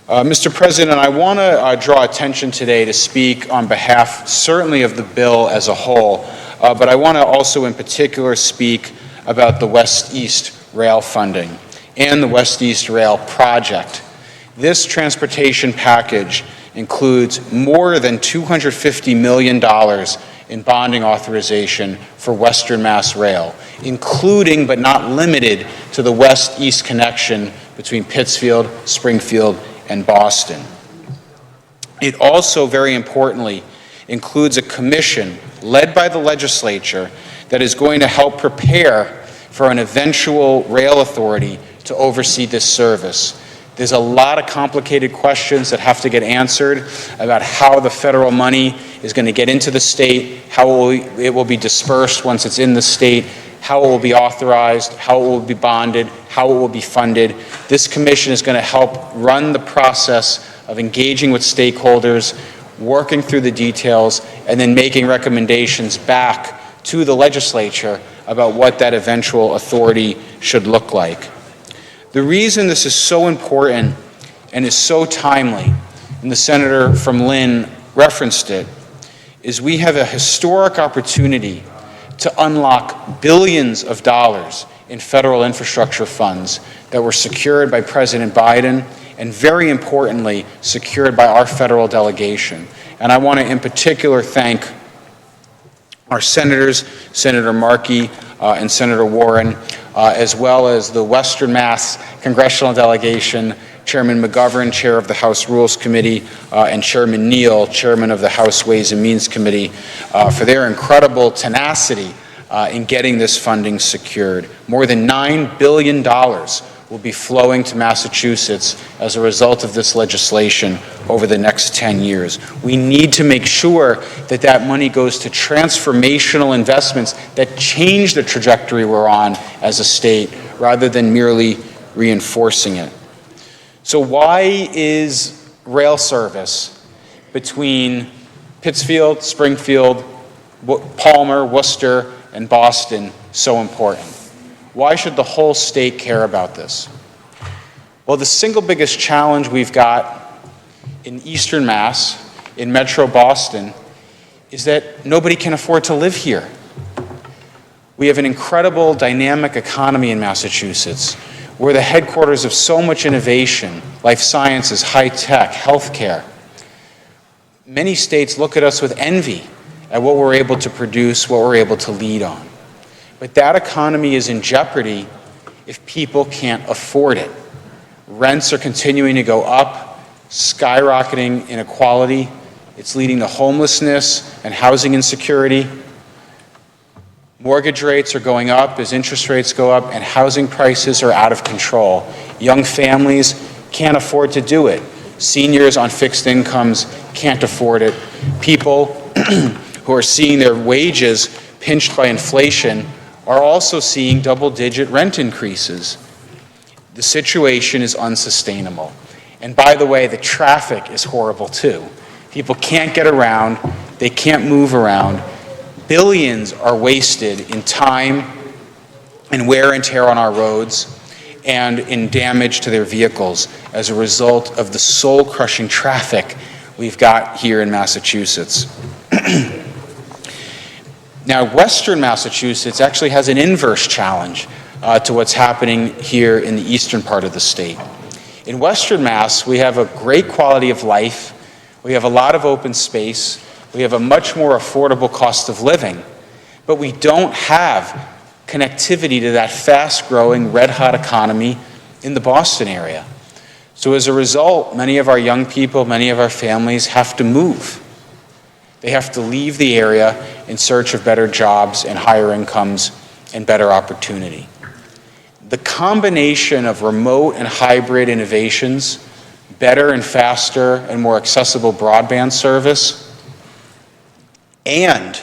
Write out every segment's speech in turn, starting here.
Mr. President, I want to draw attention today to speak on behalf certainly of the bill as a whole, but I want to also in particular speak about the West-East Rail funding and the West-East Rail project. This transportation package includes more than $250 million in bonding authorization for Western Mass Rail, including but not limited to the West-East connection between Pittsfield, Springfield, and Boston. It also, very importantly, includes a commission led by the legislature that is going to help prepare for an eventual rail authority to oversee this service. There's a lot of complicated questions that have to get answered about how the federal money is going to get into the state, how it will be dispersed once it's in the state, how it will be authorized, how it will be bonded, how it will be funded. This commission is going to help run the process of engaging with stakeholders, working through the details, and then making recommendations back to the legislature about what that eventual authority should look like. The reason this is so important and is so timely, and the senator from Lynn referenced it, is we have a historic opportunity to unlock billions of dollars in federal infrastructure funds that were secured by President Biden and, very importantly, secured by our federal delegation. And I want to in particular thank our senators, Senator Markey and Senator Warren, as well as the Western Mass Congressional Delegation, Chairman McGovern, Chair of the House Rules Committee, and Chairman Neal, Chairman of the House Ways and Means Committee, for their incredible tenacity in getting this funding secured. More than $9 billion will be flowing to Massachusetts as a result of this legislation over the next 10 years. We need to make sure that that money goes to transformational investments that change the trajectory we're on as a state, rather than merely reinforcing it. So why is rail service between Pittsfield, Springfield, Palmer, Worcester, and Boston so important? Why should the whole state care about this? Well, the single biggest challenge we've got in Eastern Mass, in Metro Boston, is that nobody can afford to live here. We have an incredible dynamic economy in Massachusetts. We're the headquarters of so much innovation, life sciences, high tech, healthcare. Many states look at us with envy at what we're able to produce, what we're able to lead on. But that economy is in jeopardy if people can't afford it. Rents are continuing to go up, skyrocketing inequality. It's leading to homelessness and housing insecurity. Mortgage rates are going up as interest rates go up, and housing prices are out of control. Young families can't afford to do it. Seniors on fixed incomes can't afford it. People who are seeing their wages pinched by inflation are also seeing double-digit rent increases. The situation is unsustainable. And by the way, the traffic is horrible too. People can't get around, they can't move around. Billions are wasted in time and wear and tear on our roads and in damage to their vehicles as a result of the soul-crushing traffic we've got here in Massachusetts. Now, Western Massachusetts actually has an inverse challenge to what's happening here in the eastern part of the state. In Western Mass, we have a great quality of life, we have a lot of open space, we have a much more affordable cost of living, but we don't have connectivity to that fast-growing, red-hot economy in the Boston area. So as a result, many of our young people, many of our families have to move. They have to leave the area in search of better jobs and higher incomes and better opportunity. The combination of remote and hybrid innovations, better and faster and more accessible broadband service, and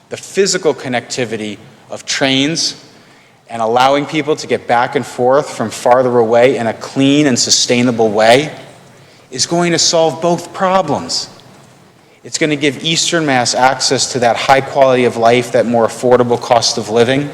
the physical connectivity of trains and allowing people to get back and forth from farther away in a clean and sustainable way is going to solve both problems. It's going to give Eastern Mass access to that high quality of life, that more affordable cost of living,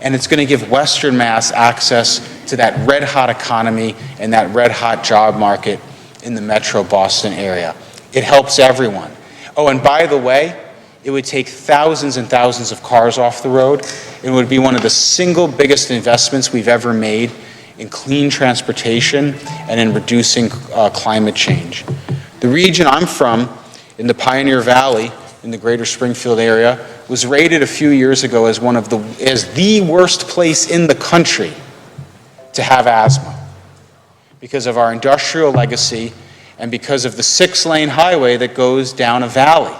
and it's going to give Western Mass access to that red-hot economy and that red-hot job market in the metro Boston area. It helps everyone. Oh, and by the way, it would take thousands and thousands of cars off the road. It would be one of the single biggest investments we've ever made in clean transportation and in reducing climate change. The region I'm from, in the Pioneer Valley, in the greater Springfield area, was rated a few years ago as the worst place in the country to have asthma because of our industrial legacy and because of the 6-lane highway that goes down a valley.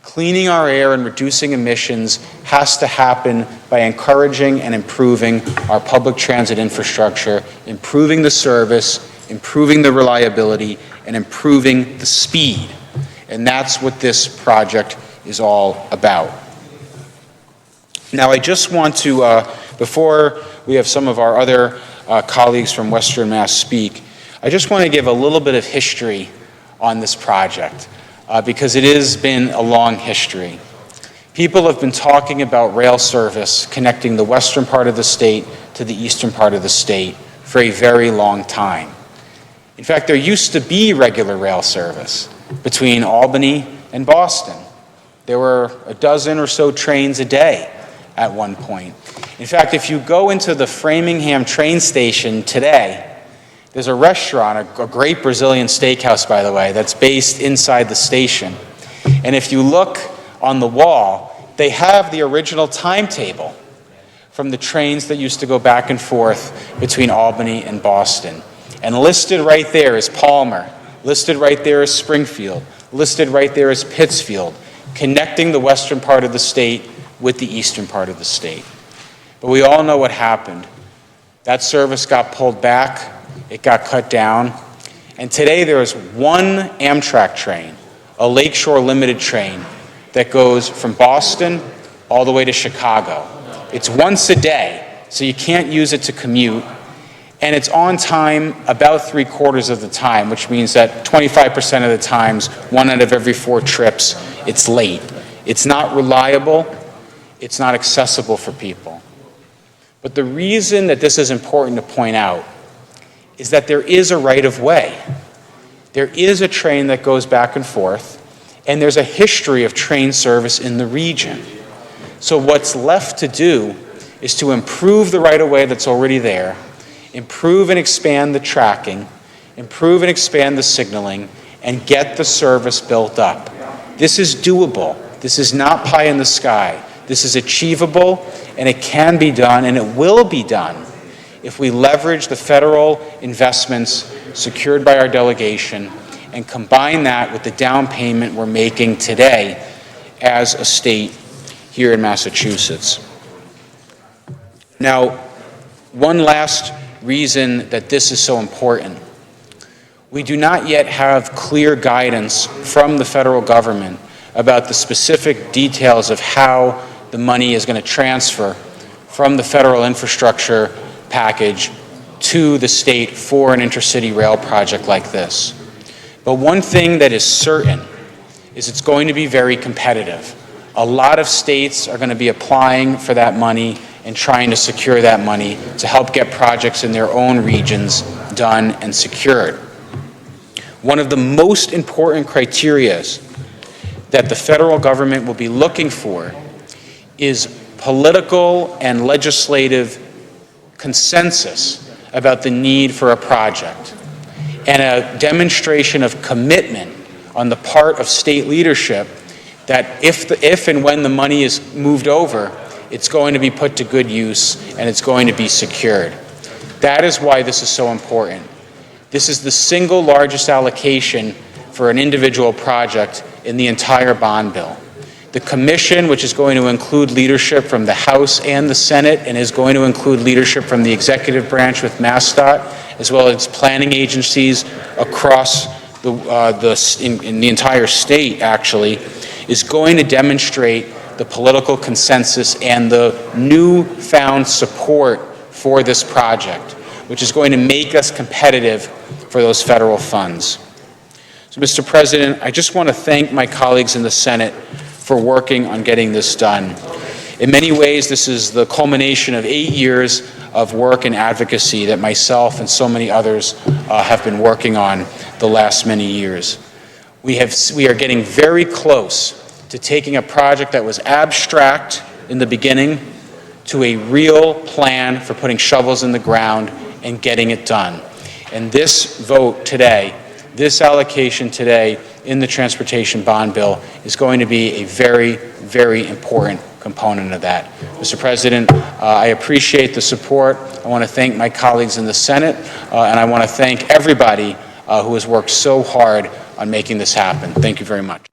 Cleaning our air and reducing emissions has to happen by encouraging and improving our public transit infrastructure, improving the service, improving the reliability, and improving the speed. And that's what this project is all about. Now, I just want to, before we have some of our other colleagues from Western Mass speak, I just want to give a little bit of history on this project, because it has been a long history. People have been talking about rail service connecting the western part of the state to the eastern part of the state for a very long time. In fact, there used to be regular rail service between Albany and Boston. There were a dozen or so trains a day at one point. In fact, if you go into the Framingham train station today, there's a restaurant, a great Brazilian steakhouse, by the way, that's based inside the station. And if you look on the wall, they have the original timetable from the trains that used to go back and forth between Albany and Boston. And listed right there is Palmer, listed right there is Springfield, listed right there is Pittsfield, connecting the western part of the state with the eastern part of the state. But we all know what happened. That service got pulled back, it got cut down, and today there is one Amtrak train, a Lakeshore Limited train, that goes from Boston all the way to Chicago. It's once a day, so you can't use it to commute, and it's on time about 3/4 of the time, which means that 25% of the times, 1 out of every 4 trips, it's late. It's not reliable, it's not accessible for people. But the reason that this is important to point out is that there is a right-of-way. There is a train that goes back and forth, and there's a history of train service in the region. So what's left to do is to improve the right-of-way that's already there, improve and expand the tracking, improve and expand the signaling, and get the service built up. This is doable. This is not pie in the sky. This is achievable, and it can be done, and it will be done if we leverage the federal investments secured by our delegation and combine that with the down payment we're making today as a state here in Massachusetts. Now, one last reason that this is so important. We do not yet have clear guidance from the federal government about the specific details of how the money is going to transfer from the federal infrastructure package to the state for an intercity rail project like this. But one thing that is certain is it's going to be very competitive. A lot of states are going to be applying for that money and trying to secure that money to help get projects in their own regions done and secured. One of the most important criteria that the federal government will be looking for is political and legislative consensus about the need for a project and a demonstration of commitment on the part of state leadership that if and when the money is moved over, it's going to be put to good use and it's going to be secured. That is why this is so important. This is the single largest allocation for an individual project in the entire bond bill. The commission, which is going to include leadership from the House and the Senate and is going to include leadership from the executive branch with MassDOT, as well as planning agencies across in the entire state, actually, is going to demonstrate the political consensus and the newfound support for this project, which is going to make us competitive for those federal funds. So, Mr. President, I just want to thank my colleagues in the Senate for working on getting this done. In many ways, this is the culmination of 8 years of work and advocacy that myself and so many others have been working on the last many years. We are getting very close to taking a project that was abstract in the beginning to a real plan for putting shovels in the ground and getting it done. And this vote today, this allocation today in the transportation bond bill is going to be a very, very important component of that. Mr. President, I appreciate the support. I want to thank my colleagues in the Senate, and I want to thank everybody who has worked so hard on making this happen. Thank you very much.